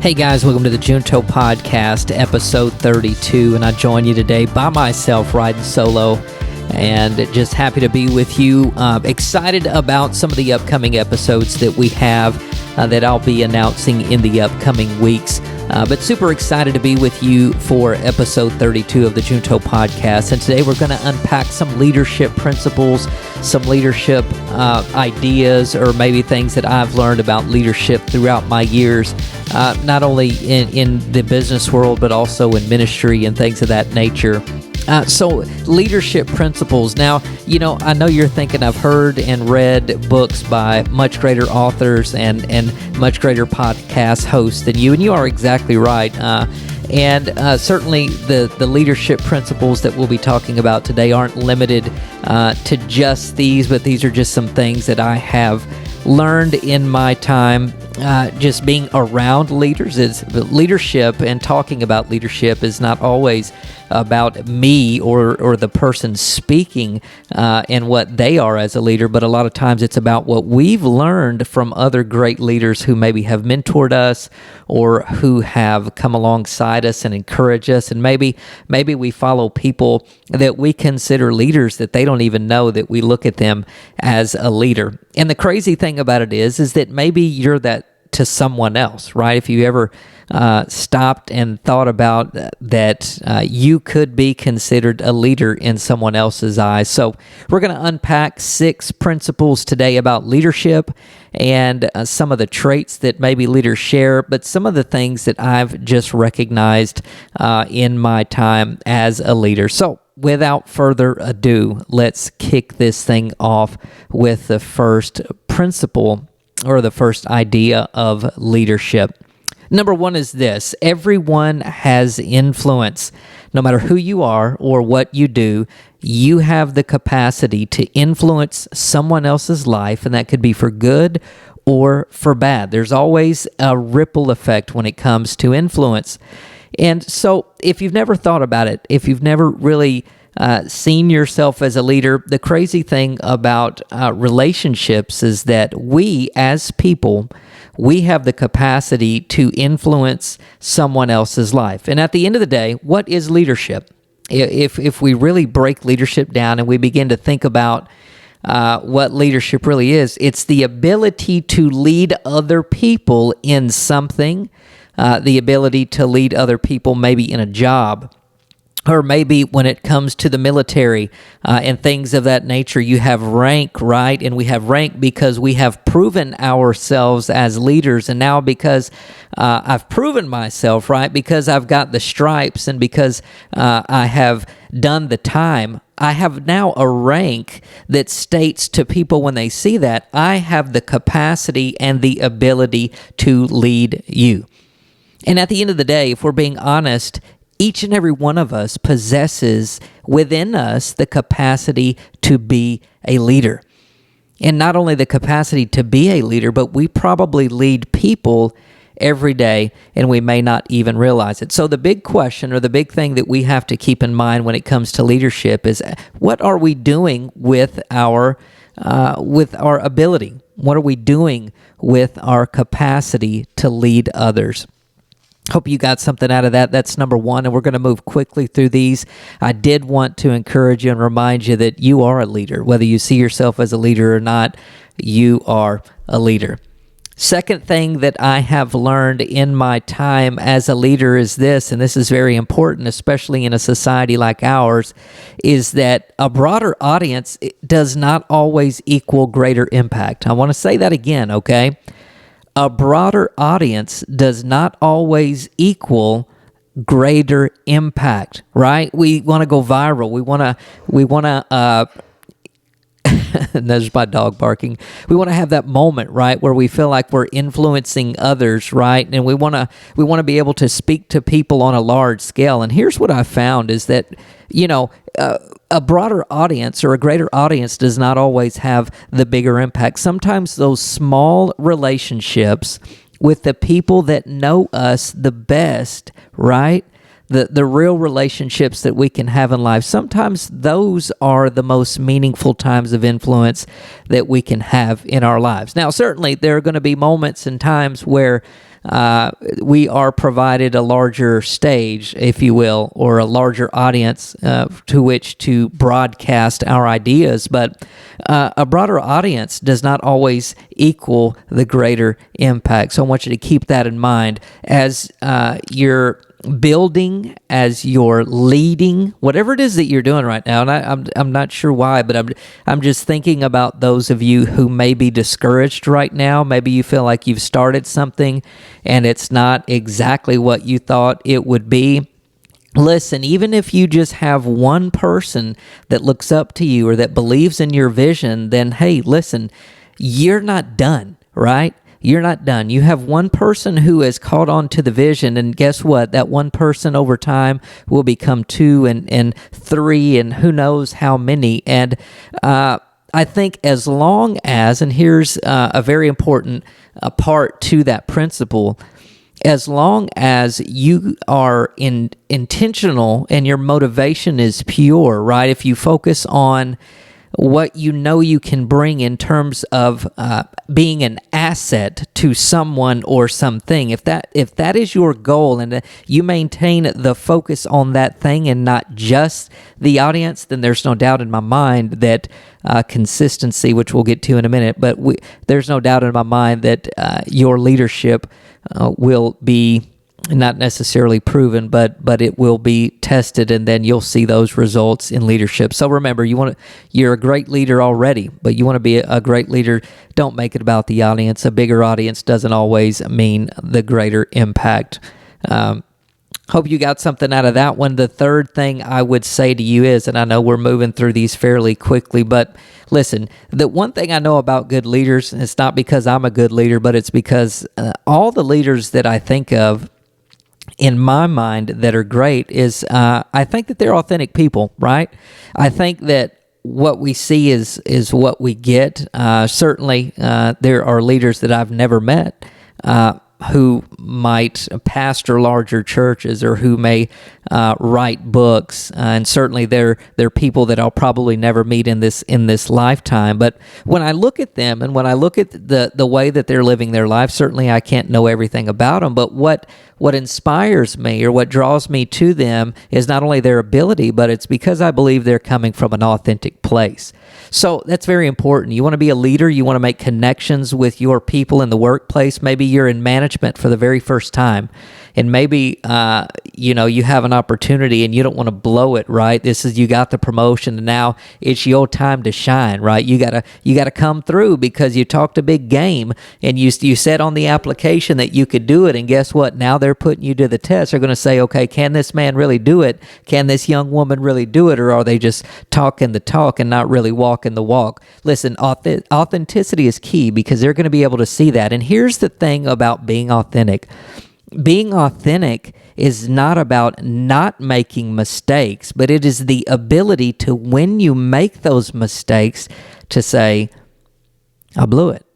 Hey guys, welcome to the Junto Podcast, episode 32, and I join you today by myself, riding solo, and just happy to be with you. Excited about some of the upcoming episodes that we have that I'll be announcing in the upcoming weeks. But super excited to be with you for episode 32 of the Junto Podcast. And today we're going to unpack some leadership principles, some leadership ideas, or maybe things that I've learned about leadership throughout my years, not only in the business world, but also in ministry and things of that nature. So leadership principles. Now, I know you're thinking I've heard and read books by much greater authors and much greater podcast hosts than you, and you are exactly right. And certainly the leadership principles that we'll be talking about today aren't limited to just these, but these are just some things that I have learned in my time just being around leaders. Leadership and talking about leadership is not always about me or the person speaking and what they are as a leader, but a lot of times it's about what we've learned from other great leaders who maybe have mentored us or who have come alongside us and encouraged us, and maybe we follow people that we consider leaders that they don't even know that we look at them as a leader. And the crazy thing about it is that maybe you're that to someone else, right? If you ever stopped and thought about that you could be considered a leader in someone else's eyes. So we're going to unpack 6 principles today about leadership and some of the traits that maybe leaders share, but some of the things that I've just recognized in my time as a leader. So without further ado, let's kick this thing off with the first principle or the first idea of leadership. Number 1 is this: everyone has influence. No matter who you are or what you do, you have the capacity to influence someone else's life, and that could be for good or for bad. There's always a ripple effect when it comes to influence. And so if you've never thought about it, if you've never really seen yourself as a leader, the crazy thing about relationships is that we as people, we have the capacity to influence someone else's life. And at the end of the day, what is leadership? If we really break leadership down and we begin to think about what leadership really is, it's the ability to lead other people in something, the ability to lead other people maybe in a job, or maybe when it comes to the military and things of that nature. You have rank, right? And we have rank because we have proven ourselves as leaders. And now because I've proven myself, right, because I've got the stripes and because I have done the time, I have now a rank that states to people when they see that, I have the capacity and the ability to lead you. And at the end of the day, if we're being honest, each and every one of us possesses within us the capacity to be a leader. And not only the capacity to be a leader, but we probably lead people every day, and we may not even realize it. So the big question, or the big thing that we have to keep in mind when it comes to leadership, is what are we doing with our ability? What are we doing with our capacity to lead others? Hope you got something out of that. That's number 1, and we're going to move quickly through these. I did want to encourage you and remind you that you are a leader. Whether you see yourself as a leader or not, you are a leader. Second thing that I have learned in my time as a leader is this, and this is very important, especially in a society like ours, is that a broader audience does not always equal greater impact. I want to say that again, okay? A broader audience does not always equal greater impact, right? We want to go viral. We want to and there's my dog barking. We want to have that moment, right, where we feel like we're influencing others, right? And we want to be able to speak to people on a large scale. And here's what I found is that, a broader audience or a greater audience does not always have the bigger impact. Sometimes those small relationships with the people that know us the best, right? the real relationships that we can have in life, sometimes those are the most meaningful times of influence that we can have in our lives. Now, certainly there are going to be moments and times where we are provided a larger stage, if you will, or a larger audience to which to broadcast our ideas. But a broader audience does not always equal the greater impact. So I want you to keep that in mind as you're building, as you're leading, whatever it is that you're doing right now. And I'm not sure why, but I'm just thinking about those of you who may be discouraged right now. Maybe you feel like you've started something and it's not exactly what you thought it would be. Listen, even if you just have one person that looks up to you or that believes in your vision, then hey, listen, you're not done, right? You're not done. You have one person who has caught on to the vision, and guess what? That one person over time will become 2 and 3 and who knows how many. And I think as long as, and here's a very important part to that principle, as long as you are intentional and your motivation is pure, right? If you focus on what you know you can bring in terms of being an asset to someone or something, if that is your goal and you maintain the focus on that thing and not just the audience, then there's no doubt in my mind that consistency, which we'll get to in a minute, but there's no doubt in my mind that your leadership will be not necessarily proven, but it will be tested, and then you'll see those results in leadership. So remember, you're a great leader already, but you want to be a great leader. Don't make it about the audience. A bigger audience doesn't always mean the greater impact. Hope you got something out of that one. The third thing I would say to you is, and I know we're moving through these fairly quickly, but listen, the one thing I know about good leaders, and it's not because I'm a good leader, but it's because all the leaders that I think of in my mind that are great is I think that they're authentic people, right? I think that what we see is what we get. Certainly, there are leaders that I've never met who might pastor larger churches or who may write books, and certainly they're people that I'll probably never meet in this lifetime. But when I look at them and when I look at the way that they're living their life, certainly I can't know everything about them. But what inspires me or what draws me to them is not only their ability, but it's because I believe they're coming from an authentic place. So that's very important. You want to be a leader. You want to make connections with your people in the workplace. Maybe you're in management for the very first time, and maybe you have an opportunity and you don't want to blow it, right? You got the promotion and now it's your time to shine, right? You gotta come through because you talked a big game and you said on the application that you could do it, and guess what? Now they're putting you to the test. They're going to say, okay, can this man really do it? Can this young woman really do it? Or are they just talking the talk and not really walking the walk? Listen, authenticity is key because they're going to be able to see that. And here's the thing about being authentic. Being authentic is not about not making mistakes, but it is the ability to, when you make those mistakes, to say, I blew it,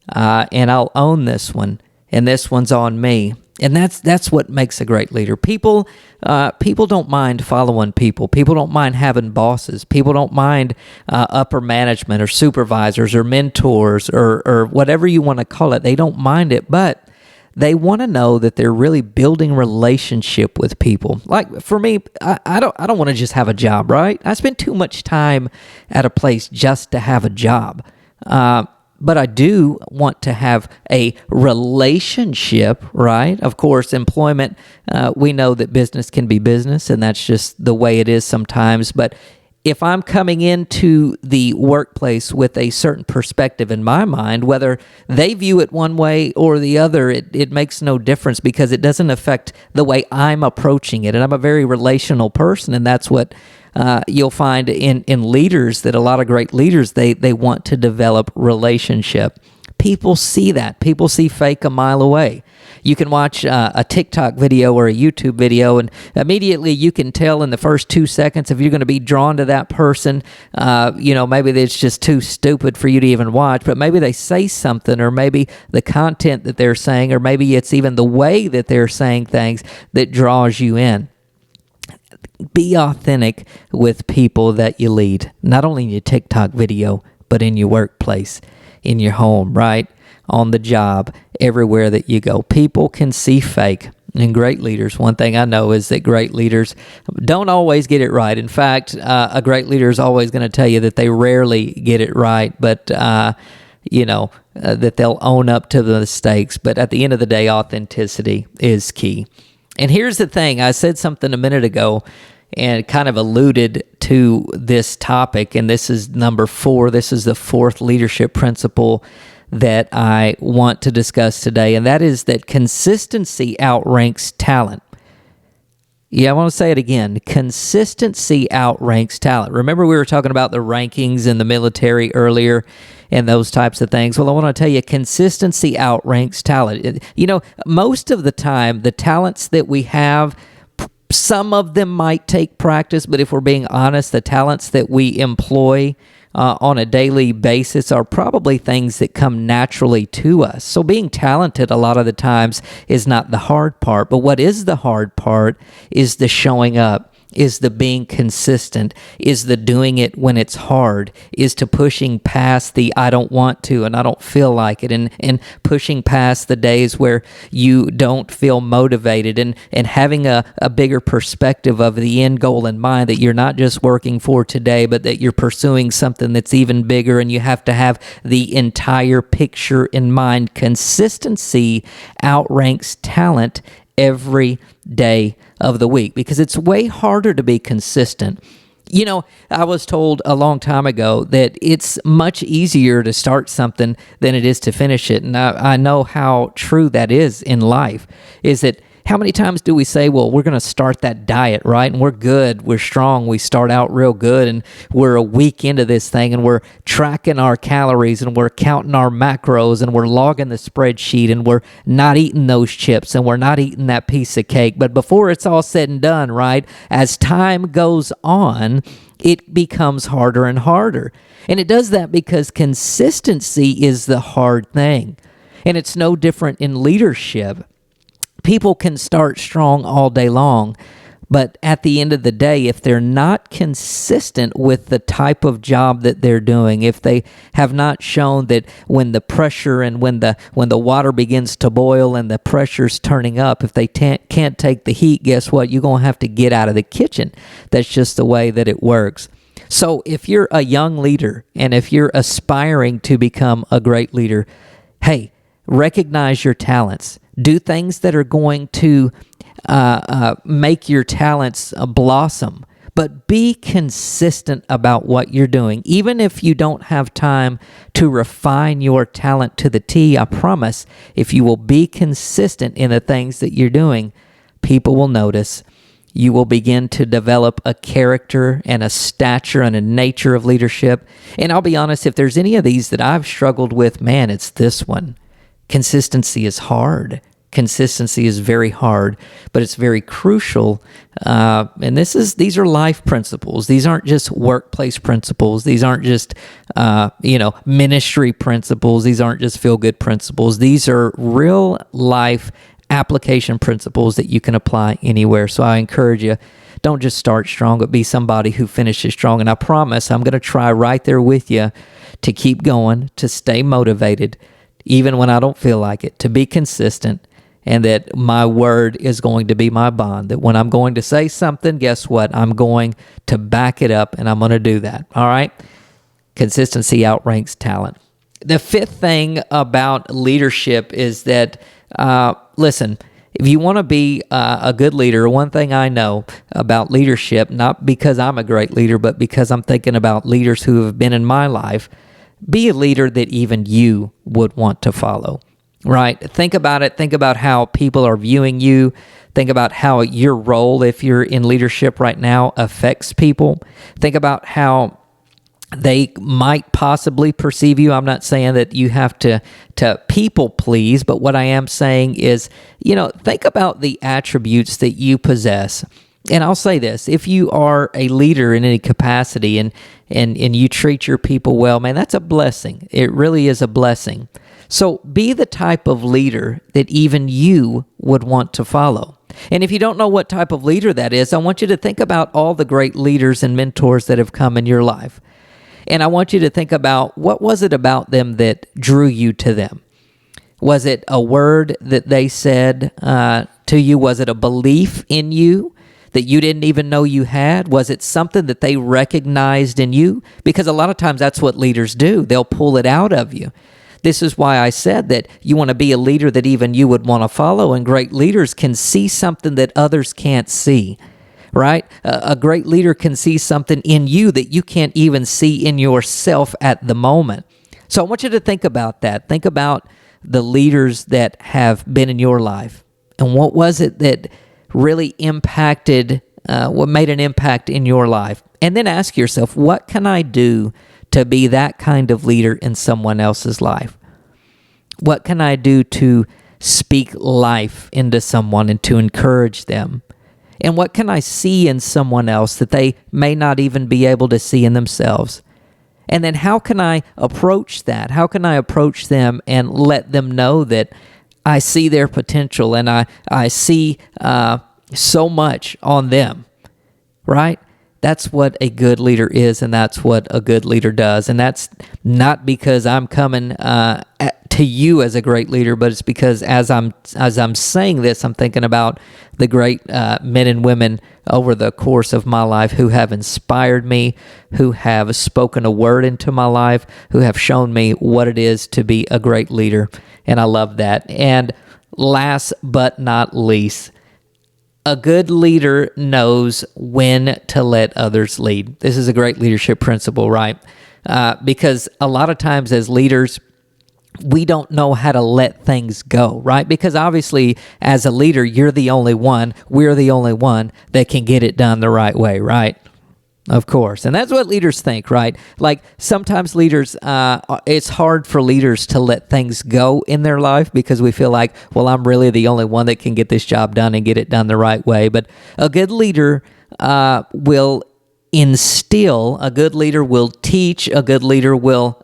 and I'll own this one, and this one's on me. And that's what makes a great leader. People don't mind following people. People don't mind having bosses. People don't mind upper management or supervisors or mentors or whatever you want to call it. They don't mind it, but they want to know that they're really building relationship with people. Like for me, I don't want to just have a job, right? I spend too much time at a place just to have a job. But I do want to have a relationship, right? Of course, employment, we know that business can be business, and that's just the way it is sometimes. But if I'm coming into the workplace with a certain perspective in my mind, whether they view it one way or the other, it makes no difference because it doesn't affect the way I'm approaching it. And I'm a very relational person, and that's what you'll find in leaders, that a lot of great leaders, they want to develop relationship. People see that. People see fake a mile away. You can watch a TikTok video or a YouTube video, and immediately you can tell in the first 2 seconds if you're going to be drawn to that person. Maybe it's just too stupid for you to even watch, but maybe they say something, or maybe the content that they're saying, or maybe it's even the way that they're saying things that draws you in. Be authentic with people that you lead, not only in your TikTok video, but in your workplace, in your home, right? On the job, everywhere that you go. People can see fake. And great leaders, one thing I know is that great leaders don't always get it right. In fact, a great leader is always going to tell you that they rarely get it right, but that they'll own up to the mistakes. But at the end of the day, authenticity is key. And here's the thing. I said something a minute ago and kind of alluded to this topic, and this is number 4. This is the 4th leadership principle that I want to discuss today, and that is that consistency outranks talent. Yeah, I want to say it again. Consistency outranks talent. Remember we were talking about the rankings in the military earlier and those types of things. Well, I want to tell you, consistency outranks talent. Most of the time, the talents that we have, some of them might take practice, but if we're being honest, the talents that we employ on a daily basis are probably things that come naturally to us. So being talented a lot of the times is not the hard part, but what is the hard part is the showing up, is the being consistent, is the doing it when it's hard, is to pushing past the I don't want to and I don't feel like it, and pushing past the days where you don't feel motivated, and having a bigger perspective of the end goal in mind, that you're not just working for today, but that you're pursuing something that's even bigger, and you have to have the entire picture in mind. Consistency outranks talent every day of the week because it's way harder to be consistent. I was told a long time ago that it's much easier to start something than it is to finish it. And I know how true that is in life, is that how many times do we say, well, we're going to start that diet, right? And we're good, we're strong, we start out real good, and we're a week into this thing, and we're tracking our calories, and we're counting our macros, and we're logging the spreadsheet, and we're not eating those chips, and we're not eating that piece of cake. But before it's all said and done, right, as time goes on, it becomes harder and harder. And it does that because consistency is the hard thing. And it's no different in leadership. People can start strong all day long, but at the end of the day, if they're not consistent with the type of job that they're doing, if they have not shown that when the pressure and when the water begins to boil and the pressure's turning up, if they can't take the heat, guess what? You're going to have to get out of the kitchen. That's just the way that it works. So if you're a young leader and if you're aspiring to become a great leader, hey, recognize your talents. Do things that are going to make your talents blossom, but be consistent about what you're doing. Even if you don't have time to refine your talent to the T, I promise, if you will be consistent in the things that you're doing, people will notice. You will begin to develop a character and a stature and a nature of leadership. And I'll be honest, if there's any of these that I've struggled with, man, it's this one. Consistency is hard. Consistency is very hard, but it's very crucial. And these are life principles. These aren't just workplace principles. These aren't just, ministry principles. These aren't just feel-good principles. These are real life application principles that you can apply anywhere. So I encourage you, don't just start strong, but be somebody who finishes strong. And I promise I'm going to try right there with you to keep going, to stay motivated, even when I don't feel like it, to be consistent, and that my word is going to be my bond, that when I'm going to say something, guess what? I'm going to back it up, and I'm going to do that, all right? Consistency outranks talent. The 5th thing about leadership is that, listen, if you want to be a good leader, one thing I know about leadership, not because I'm a great leader, but because I'm thinking about leaders who have been in my life, be a leader that even you would want to follow, right? Think about it. Think about how people are viewing you. Think about how your role, if you're in leadership right now, affects people. Think about how they might possibly perceive you. I'm not saying that you have to people please, but what I am saying is, think about the attributes that you possess. And I'll say this, if you are a leader in any capacity and you treat your people well, man, that's a blessing. It really is a blessing. So be the type of leader that even you would want to follow. And if you don't know what type of leader that is, I want you to think about all the great leaders and mentors that have come in your life. And I want you to think about, what was it about them that drew you to them? Was it a word that they said to you? Was it a belief in you that you didn't even know you had? Was it something that they recognized in you? Because a lot of times that's what leaders do. They'll pull it out of you. This is why I said that you want to be a leader that even you would want to follow, and great leaders can see something that others can't see, right? A great leader can see something in you that you can't even see in yourself at the moment. So I want you to think about that. Think about the leaders that have been in your life, and what was it that really impacted, what made an impact in your life? And then ask yourself, what can I do to be that kind of leader in someone else's life? What can I do to speak life into someone and to encourage them? And what can I see in someone else that they may not even be able to see in themselves? And then how can I approach that? How can I approach them and let them know that I see their potential and I see so much on them, right? That's what a good leader is, and that's what a good leader does. And that's not because I'm coming to you as a great leader, but it's because as I'm saying this, I'm thinking about the great men and women over the course of my life who have inspired me, who have spoken a word into my life, who have shown me what it is to be a great leader. And I love that. And last but not least, a good leader knows when to let others lead. This is a great leadership principle, right? Because a lot of times as leaders, we don't know how to let things go, right? Because obviously, as a leader, you're the only one, we're the only one that can get it done the right way, right? Of course. And that's what leaders think, right? Like sometimes leaders, it's hard for leaders to let things go in their life because we feel like, well, I'm really the only one that can get this job done and get it done the right way. But a good leader will instill, a good leader will teach, a good leader will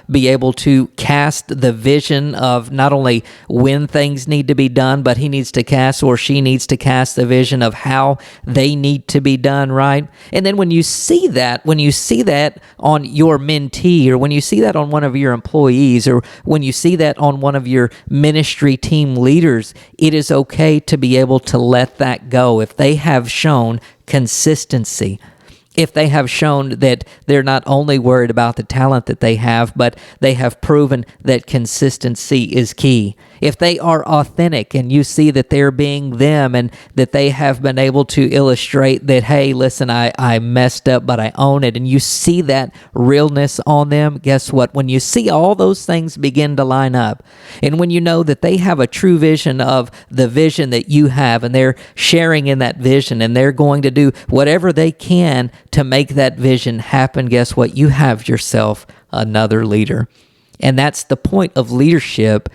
be able to cast the vision of not only when things need to be done, but he needs to cast, or she needs to cast the vision of how they need to be done, right? And then when you see that on your mentee, or when you see that on one of your employees, or when you see that on one of your ministry team leaders, it is okay to be able to let that go if they have shown consistency. If they have shown that they're not only worried about the talent that they have, but they have proven that consistency is key. If they are authentic and you see that they're being them and that they have been able to illustrate that, hey, listen, I messed up, but I own it, and you see that realness on them, guess what? When you see all those things begin to line up, and when you know that they have a true vision of the vision that you have, and they're sharing in that vision, and they're going to do whatever they can to make that vision happen, guess what? You have yourself another leader. And that's the point of leadership,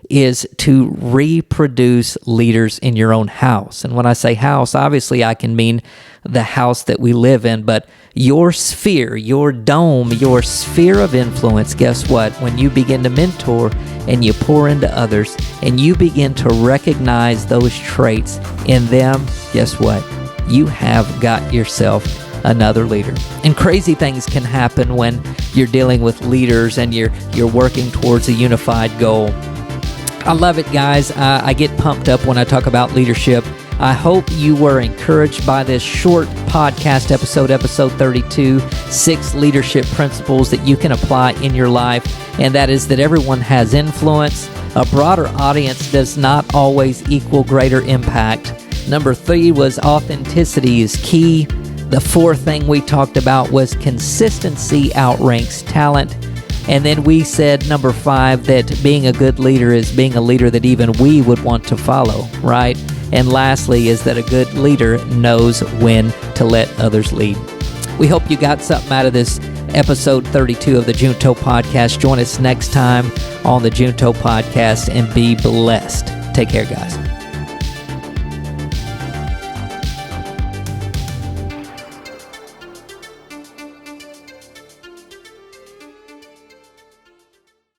is to reproduce leaders in your own house. And when I say house, obviously I can mean the house that we live in, but your sphere, your dome, your sphere of influence, guess what? When you begin to mentor and you pour into others and you begin to recognize those traits in them, guess what? You have got yourself another leader. And crazy things can happen when you're dealing with leaders and you're working towards a unified goal. I love it, guys. I get pumped up when I talk about leadership. I hope you were encouraged by this short podcast episode 32, 6 leadership principles that you can apply in your life. And that is that everyone has influence. A broader audience does not always equal greater impact. Number 3 was authenticity is key. The 4th thing we talked about was consistency outranks talent. And then we said, number 5, that being a good leader is being a leader that even we would want to follow, right? And lastly is that a good leader knows when to let others lead. We hope you got something out of this episode 32 of the Junto Podcast. Join us next time on the Junto Podcast and be blessed. Take care, guys.